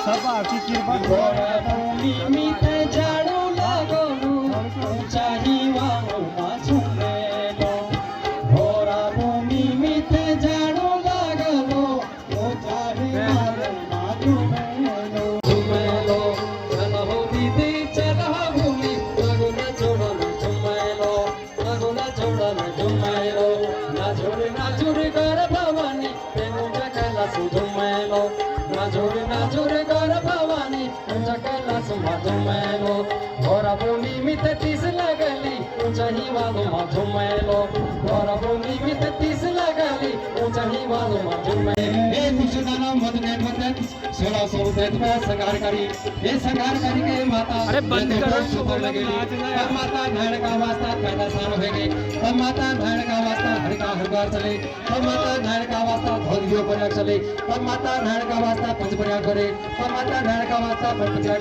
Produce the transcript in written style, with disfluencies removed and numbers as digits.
सभा की कृपा निमित्ते झाड़ू लागोनु ऊंचाई वाळो झुमेलो घोरा निमित्ते झाड़ू लागलो ऊंचाई वाळो झुमेलो झुमेलो चलो दीदी चलो भूमि लगुना जोड़न झुमेलो लगुना जोड़न झुमेलो नाजुर कर भवानी तेनु जगला सुझुमेलो नाजुर कर भवानी जगला सुझुमेलो घोरा निमित्त तीस लगली ऊंचाई वालो झुमेलो घोरा निमित्त तीस लगली ऊंचाई वालो झुमेलो हे खुशदाना मदनेट मदन 1600 में संगारकारी ये संगारकारी के माता अरे बंद करो सुपर लगे तब माता नारायण का वास्ता पैदा साल हो गए तब माता नारायण का वास्ता हर का हरगार चले तब माता नारायण का वास्ता धोलियो पर चले तब माता नारायण का वास्ता पंचप्रयाग करे तब माता नारायण का वास्ता पंचप्रयाग